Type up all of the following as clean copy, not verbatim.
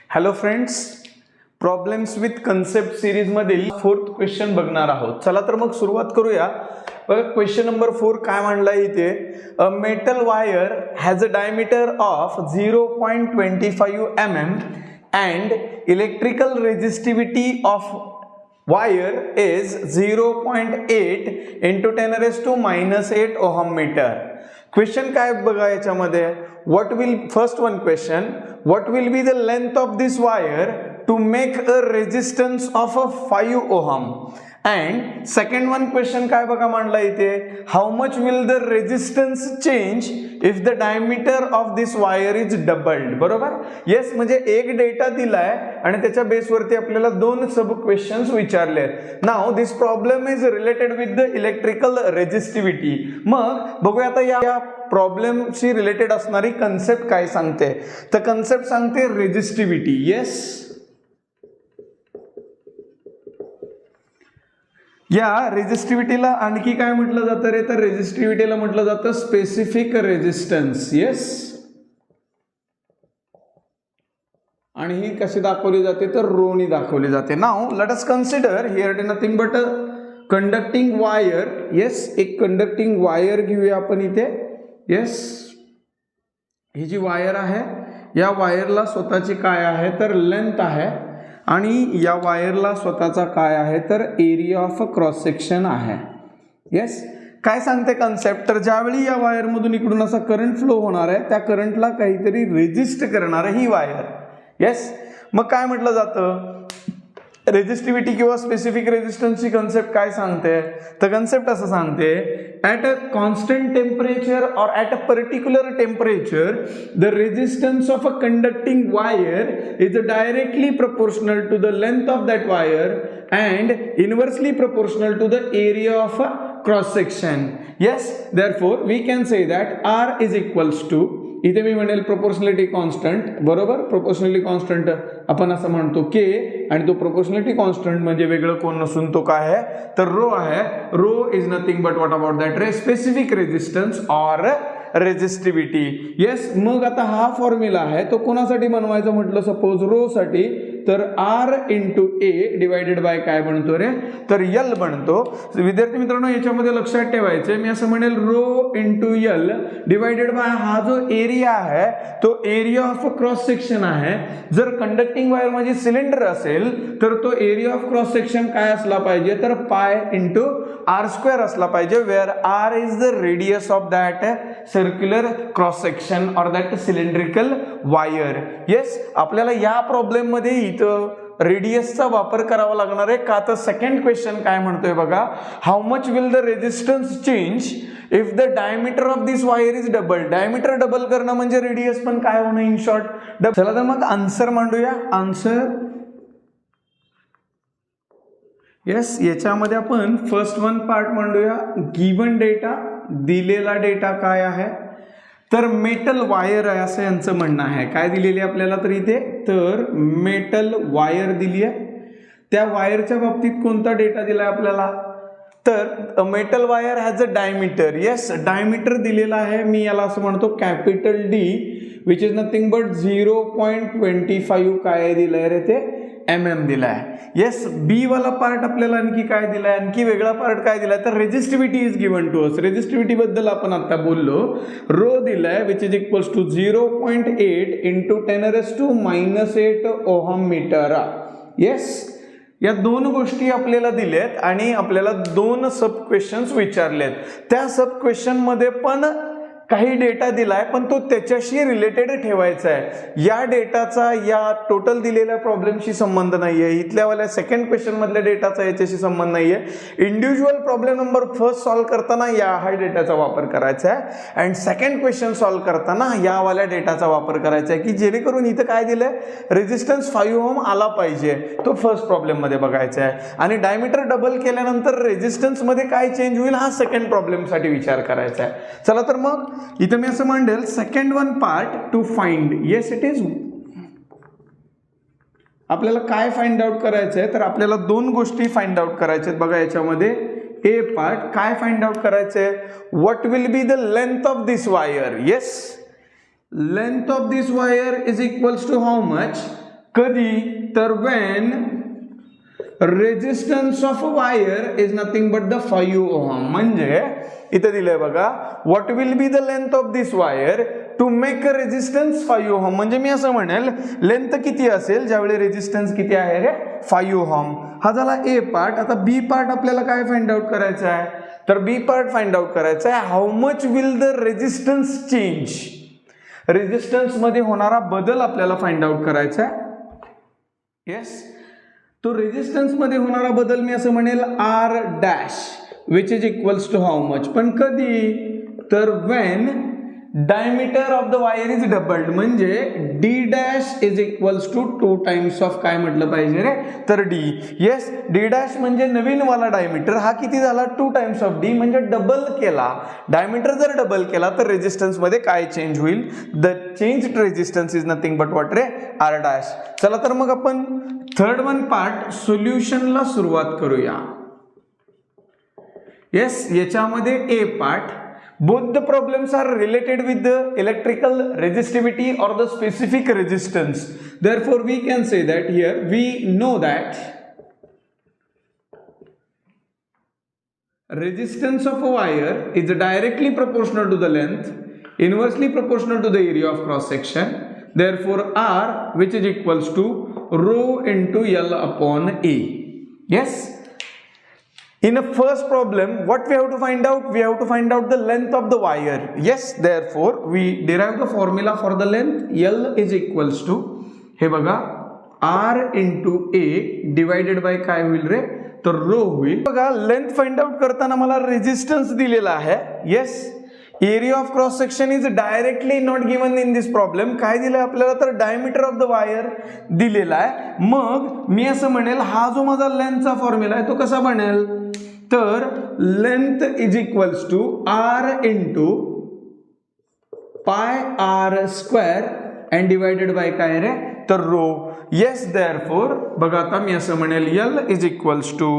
Hello friends, problems with concept series मधील 4th question बघणार आहोत. चला तर मग सुरुवात करूया. बघा क्वेश्चन नंबर 4 काय मांडलाय इथे. A metal wire has a diameter of 0.25 mm and electrical resistivity of wire is 0.8 into 10⁻⁻8 ohm meter. Question काय बघा याच्यामध्ये. what will first one question, what will be the length of this wire to make a resistance of a 5 ohm, and second one question काय बघा मांडला इथे, how much will the resistance change if the diameter of this wire is doubled. बरोबर. Yes, म्हणजे एक data दिलाय आणि त्याच्या बेसवरती आपल्याला दोन सब क्वेश्चन्स विचारले. Now this problem is related with the electrical resistivity. मग बघूया आता या प्रॉब्लेमशी रिलेटेड असणारी कन्सेप्ट काय सांगते. तर कन्सेप्ट सांगते रेजिस्टिव्हिटी. येस, या रेजिस्टिव्हिटीला आणखी काय म्हटलं जातं रे, तर रेजिस्टिव्हिटीला म्हटलं जातं स्पेसिफिक रेजिस्टन्स. येस, आणि ही कशी दाखवली जाते तर रोनी दाखवली जाते. Now let us consider here nothing but a conducting wire. Yes, एक कंडक्टिंग वायर घेऊया आपण इथे. येस, ही जी वायर आहे या वायरला स्वतःची काय आहे तर लेंथ आहे आणि या वायरला स्वतःचा काय आहे तर एरिया ऑफ क्रॉस सेक्शन आहे. येस, काय सांगते कन्सेप्ट, तर ज्यावेळी या वायर मधून इकडून असा करंट फ्लो होणार आहे त्या करंटला काहीतरी रेजिस्ट करणार ही वायर. येस, मग काय म्हटलं जातं रेजिस्टिव्हिटी किंवा स्पेसिफिक रेजिस्टन्सची कन्सेप्ट काय सांगते, तर कन्सेप्ट असं सांगते, ॲट अ कॉन्स्टंट टेम्परेचर और at a particular temperature the resistance of a conducting wire is directly proportional to the length of that wire and inversely proportional to the area of a cross section. Yes, therefore we can say that R is equals to, इथे मी म्हणेल proportionality constant. बरोबर, proportionality constant आपण असं म्हणतो के, आणि तो proportionality constant म्हणजे वेगळं कोण नसून तो काय आहे तर रो आहे. Rho is nothing but what about that रे, specific resistance or resistivity. Yes, मग आता हा फॉर्म्युला आहे तो कोणासाठी बनवायचा म्हटलं सपोज रो साठी, तर R into A divided by काय बनतो रे तर यल बनतो. विद्यार्थी मित्रांनो याच्यामध्ये लक्षात ठेवायचे, मी असं म्हणेल rho into L divided by हा जो एरिया आहे तो एरिया ऑफ क्रॉस सेक्शन आहे. जर कंडक्टिंग वायर माझी सिलेंडर असेल तर तो एरिया ऑफ क्रॉस सेक्शन काय असला पाहिजे तर पाय इंटू आर स्क्वेअर असला पाहिजे, where are is the radius of that circular cross section or that cylindrical wire. Yes, आपल्याला या प्रॉब्लेम मध्ये इथं रेडियसचा वापर करावा लागणार आहे का, तर सेकंड क्वेश्चन काय म्हणतोय बघा, how much will the resistance change if the diameter of this wire is double. Diameter double करणं म्हणजे रेडियस पण काय होणं इन शॉर्ट. चला तर मग आन्सर मांडूया. आन्सर येस, याच्यामध्ये आपण फर्स्ट वन पार्ट मांडूया. गिवन डेटा, दिलेला डेटा काय आहे तर मेटल वायर आहे असं यांचं म्हणणं आहे. काय दिलेली आपल्याला तर इथे तर मेटल वायर दिली आहे. त्या वायरच्या बाबतीत कोणता डेटा दिलाय आपल्याला तर metal wire has a diameter. Yes, diameter दिलेला आहे, मी याला असं म्हणतो capital D, which is nothing but 0.25 काय दिलंय रे ते mm दिलाय. येस, बी वाला पार्ट आपल्याला आणखी काय दिलाय, आणखी वेगळा पार्ट काय दिलाय तर resistivity is given to us. Resistivity बद्दल आपण आता बोललो. रो दिलाय which is equals to 0.8 into 10⁻⁻8 ohm metre. Yes, या दोन गोष्टी आपल्याला दिल्यात आणि आपल्याला दोन सब क्वेश्चन्स विचारलेत. त्या सब क्वेश्चन मध्ये पण काही डेटा दिलाय पण तो त्याच्याशी रिलेटेड ठेवायचा आहे. या डेटाचा या टोटल दिलेल्या प्रॉब्लेमशी संबंध नाहीये. इथल्यावाल्या सेकंड क्वेश्चन मधल्या डेटाचा याच्याशी संबंध नाहीये. Individual problem number first solve करताना या हा डेटाचा वापर करायचा आहे अँड सेकंड क्वेश्चन सॉल्व्ह करताना यावाल्या डेटाचा वापर करायचा आहे की जेणेकरून इथं काय दिलंय रेजिस्टन्स 5 ओहम आला पाहिजे, तो फर्स्ट प्रॉब्लेम मध्ये बघायचा आहे. आणि डायमीटर डबल केल्यानंतर रेजिस्टन्स मध्ये काय चेंज होईल हा सेकंड प्रॉब्लेम साठी विचार करायचा आहे. चला तर मग इथं मी असं म्हणेल second one part two find. Yes, it is, आपल्याला काय फाइंड आउट करायचंय तर आपल्याला दोन गोष्टी फाइंड आउट करायच्या बघा याच्यामध्ये. ए पार्ट काय फाइंड आउट करायचंय, what will be the length of this wire. Yes, length of this wire is equals to how much कधी तर when resistance of wire is nothing but the 5 ohm. म्हणजे इथे दिलंय बघा, what will be the length of this wire to make a resistance 5 ohm. म्हणजे मी असं म्हणेल लेंथ किती असेल ज्यावेळी रेजिस्टन्स किती आहे रे 5 ओहम. हा झाला ए पार्ट. आता बी पार्ट आपल्याला काय फाइंड आउट करायचं आहे, तर बी पार्ट फाइंड आउट करायचं आहे how much will the resistance change. Resistance मध्ये होणारा बदल आपल्याला फाइंड आउट करायचा आहे. येस, तो रेजिस्टन्स मध्ये होणारा बदल मी असं म्हणेल R dash which is equals to how much. पण कधी तर when diameter of the wire is doubled. म्हणजे D dash is equals to 2 times of काय म्हटलं पाहिजे रे, तर डी. येस, डी डॅश म्हणजे नवीन वाला डायमीटर, हा किती झाला 2 टाइम्स ऑफ डी. म्हणजे डबल केला. डायमीटर जर डबल केला तर रेजिस्टन्स मध्ये काय चेंज होईल, the change resistance is nothing but what रे, आर डॅश. चला तर मग आपण थर्ड वन पार्ट सोल्युशनला सुरुवात करूया. येस, याच्यामध्ये ए part, both the problems are related with the electrical resistivity or the specific resistance. Therefore we can say that here we know that resistance of a wire is directly proportional to the length, inversely proportional to the area of cross section. Therefore R, which is equals to rho into L upon A. Yes, in a first problem what we have to find out, we have to find out the length of the wire. Yes, therefore we derive the formula for the length. L is equals to, हे बघा, R into A divided by काय होईल रे, तर row होईल. बघा, length find out करताना मला रेजिस्टन्स दिलेला आहे. Yes, area of cross section is directly not given in this problem. काय दिलंय आपल्याला, तर डायमीटर ऑफ द वायर दिलेला आहे. मग मी असं म्हणेल हा जो माझा लेंथचा फॉर्म्युला आहे तो कसा बनेल, तर length is equals to R into pi R square and divided by काय रे, तर रो. येस, देअरफॉर बघा आता मी असं म्हणेल L is equals to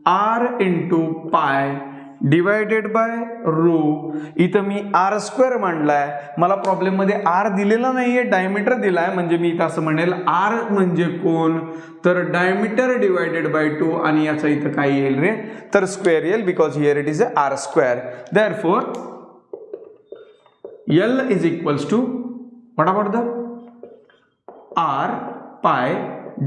R into pi divided by rho. इथं मी आर स्क्वेअर मांडलाय, मला प्रॉब्लेम मध्ये आर दिलेला नाहीये, डायमीटर दिलाय. म्हणजे मी इथं असं म्हणेल आर म्हणजे कोण, तर डायमीटर डिवायडेड बाय 2 आणि याचा इथं काय येईल रे, तर स्क्वेअर येईल, because here it is a R square. Therefore L is equals to what about the R pi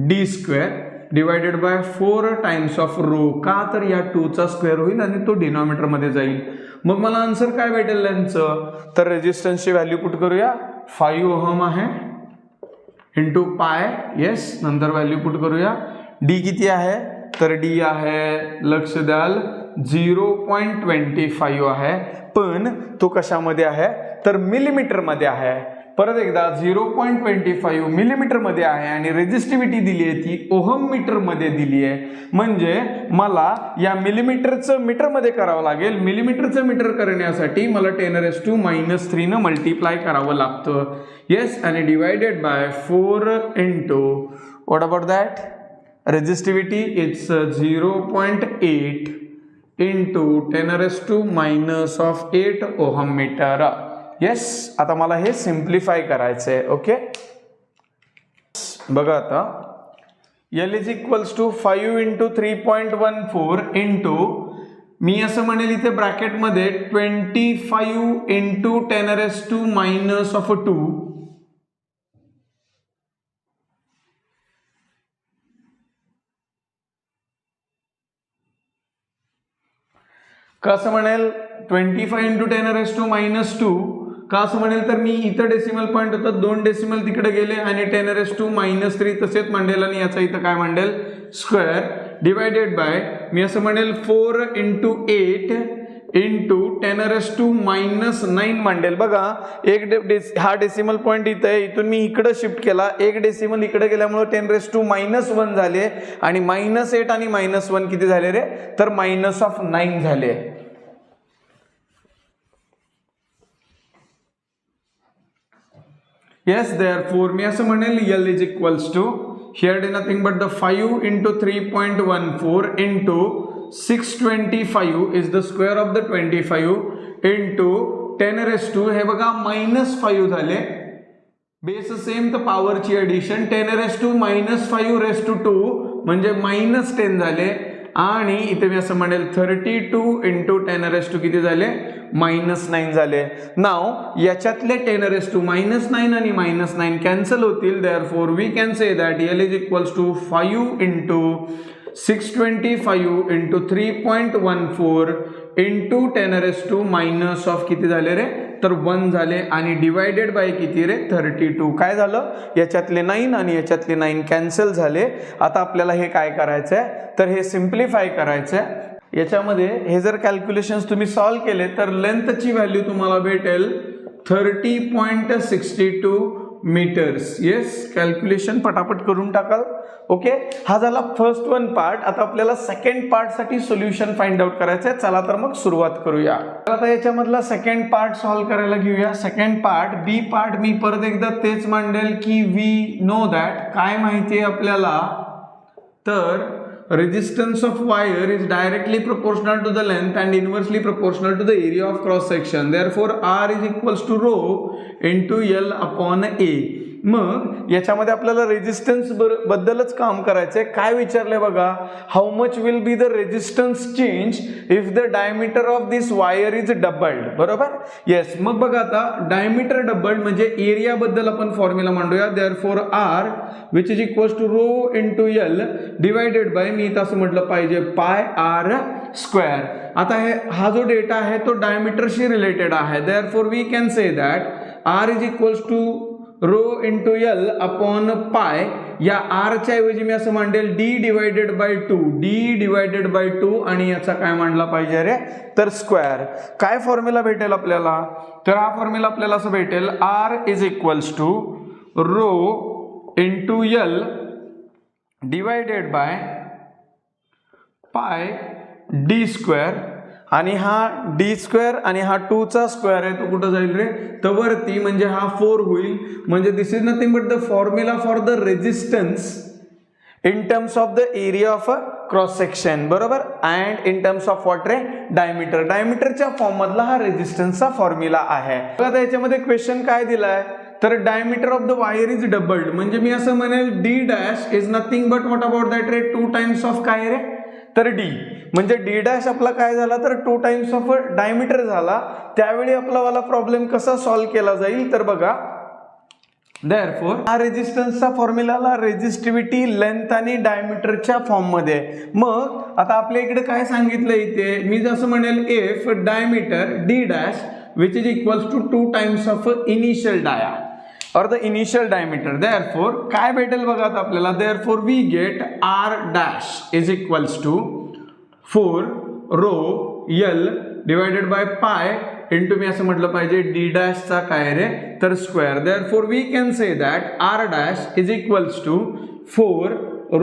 D square divided by 4 times of rho. का, तर या 2 चा स्क्वेअर होईल आणि तो डिनॉमिनेटर मध्ये जाईल. मग मला आन्सर काय भेटेल लेंथचं, तर रेजिस्टन्सची व्हॅल्यू पुट करूया, 5 ओहम आहे इंटू पाय. येस, नंतर व्हॅल्यू पुट करूया. डी किती आहे, तर डी आहे, लक्ष द्याल 0.25 आहे. पण तो कशामध्ये आहे, तर मिलीमीटर मध्ये आहे. परत एकदा 0.25 मिलीमीटर मध्ये आहे आणि रेजिस्टिव्हिटी दिली आहे ती ओहम मीटर मध्ये दिली आहे. म्हणजे मला या मिलीमीटरचं मीटर मध्ये करावं लागेल. मिलीमीटरचं मीटर करण्यासाठी मला 10⁻³ न मल्टिप्लाय करावं लागतं. येस, आणि divided by 4 into what about that resistivity, it's 0.8 into 10⁻⁻8 ohm metre. Yes, आता मला हे सिम्प्लिफाय करायचंय. ओके, बघा आता L is equals to 5 into 3.14 into, मी असं म्हणेल इथे ब्रॅकेटमध्ये 25 इंटू 10⁻². का असं म्हणेल 25 इंटू 10⁻², का असं म्हणेल तर मी इथं डेसिमल पॉईंट होतं, 2 डेसिमल तिकडे गेले आणि 10⁻³ तसेच मांडेल आणि याचा इथं काय मांडेल, स्क्वेअर, डिवायडेड बाय मी असं म्हणेल 4 इंटू 8 इंटू 10⁻⁹ मांडेल. बघा, हा डेसिमल पॉईंट इथं आहे, इथून मी इकडे शिफ्ट केला, एक डेसिमल इकडे गेल्यामुळे 10⁻⁻1 झाले आणि -8 आणि -1 किती झाले रे, तर -9 झाले. Yes, therefore मी असं म्हणेल L is equals to, here it is nothing but the 5 into 3.14 into 625 is the square of the 25 into 10⁻², हे बघा -5 झाले बेस सेम तर पॉवरची ऍडिशन 10⁻⁻² म्हणजे -10 झाले आणि इथे मी असं म्हणेल 32 × 10⁻² किती झाले -9 झाले. नाव याच्यातले 10⁻⁻9 आणि -9 कॅन्सल होतील. Therefore we can say that L is equals to 5 × 625 × 3.14 × 10⁻⁻ऑफ किती झाले रे तर 1 झाले आणि डिवायडेड बाय किती रे 32. काय झालं याच्यातले 9 आणि याच्यातले 9 कॅन्सल झाले. आता आपल्याला हे काय करायचं आहे तर हे सिम्प्लिफाय करायचं आहे. याच्यामध्ये हे जर कॅल्क्युलेशन्स तुम्ही सॉल्व्ह केले तर लेंथची व्हॅल्यू तुम्हाला भेटेल 30.62 मीटर्स. येस, कॅल्क्युलेशन पटापट करून टाकाल. ओके, हा झाला फर्स्ट वन पार्ट. आता आपल्याला सेकंड पार्ट साठी सोल्युशन फाइंड आउट करायचं आहे. चला तर मग सुरुवात करूया. आता याच्यामधला सेकंड पार्ट सॉल्व्ह करायला घेऊया. सेकंड पार्ट बी पार्ट मी परत एकदा तेच मांडेल की वी नो दॅट काय माहिती आहे आपल्याला तर resistance of wire is directly proportional to the length and inversely proportional to the area of cross section. Therefore R is equals to rho into L upon A. मग याच्यामध्ये आपल्याला resistance बद्दलच काम करायचंय. काय विचारलंय बघा, how much will be the resistance change if the diameter of this wire is doubled. बरोबर, येस. मग बघा आता डायमीटर डबल्ड म्हणजे एरिया बद्दल आपण फॉर्म्युला मांडूया. Therefore R which is equals to rho into L divided by मी इथं असं म्हटलं पाहिजे पाय आर स्क्वेअर. आता हा जो डेटा आहे तो डायमीटरशी रिलेटेड आहे. Therefore we can say that R is equals to rho into L upon pi. या आर च्या ऐवजी मी असं मांडेल डी डिवायडेड बाय 2 आणि याचा काय मांडला पाहिजे रे तर स्क्वेअर. काय फॉर्म्युला भेटेल आपल्याला तर हा फॉर्म्युला आपल्याला असं भेटेल R is equals to rho into L divided by pi D square आणि हा डी स्क्वेअर आणि हा 2 चा स्क्वेअर आहे तो कुठं जाईल रे तर वरती म्हणजे हा 4 होईल. म्हणजे this is nothing but the formula for the resistance in terms of the area of a cross section. बरोबर, and in terms of what ray diameter. डायमीटरच्या फॉर्म मधला हा रेजिस्टन्सचा फॉर्म्युला आहे. आता याच्यामध्ये क्वेश्चन काय दिलाय तर diameter of the wire is doubled म्हणजे मी असं म्हणेल D dash is nothing but what about that ray 2 times of काय रे तर डी. म्हणजे डी डॅश आपला काय झाला तर 2 टाइम्स ऑफ डायमीटर झाला. त्यावेळी आपला वाला प्रॉब्लेम कसा सॉल्व्ह केला जाईल तर बघा, देअरफॉर हा रेजिस्टन्सचा फॉर्म्युलाला रेजिस्टिव्हिटी लेंथ आणि डायमीटरच्या फॉर्म मध्ये. मग आता आपल्या इकडे काय सांगितलं इथे मी जसं म्हणेल if diameter D dash which is equals to 2 times of initial dia or the initial diameter. Therefore काय भेटेल बघा आता आपल्याला. Therefore we get R dash is equals to 4 rho L divided by pi into मी असं म्हटलं पाहिजे d dash चा काय रे तर square. Therefore we can say that R dash is equals to 4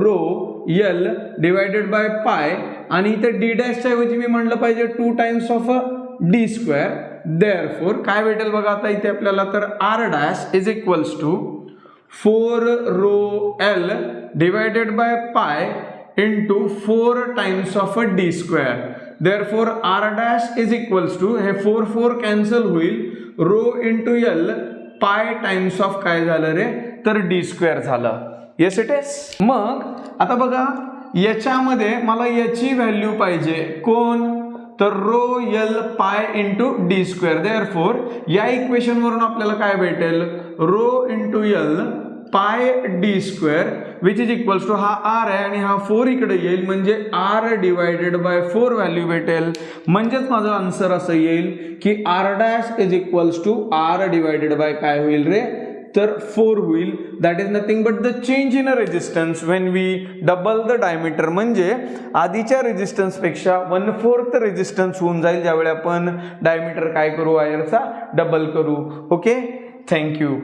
rho L divided by pi आणि इथे d dash च्या ऐवजी मी म्हटलं पाहिजे 2 times of D square. Therefore काय भेटेल बघा आता इथे आपल्याला तर R dash is equals to 4 rho L divided by pi into 4 times of D square. Therefore R dash is equals to हे 4 कॅन्सल होईल rho into L pi times of काय झालं रे तर डी स्क्वेअर झालं. Yes it is. मग आता बघा याच्यामध्ये मला याची व्हॅल्यू पाहिजे कोण तर rho L pi into D square. Therefore या इक्वेशन वरून आपल्याला काय भेटेल rho into L pi D square which is equals to हा आर आहे आणि हा 4 इकडे येईल म्हणजे आर डिवायडेड बाय 4 व्हॅल्यू भेटेल. म्हणजेच माझं आन्सर असं येईल की R dash is equals to R divided by काय होईल रे तर 4 होईल. That is nothing but the change in a resistance when we double the diameter. म्हणजे आधीच्या रेजिस्टन्स पेक्षा 1/4 रेजिस्टन्स होऊन जाईल ज्यावेळी आपण डायमीटर काय करू वायरचा डबल करू. Okay, thank you.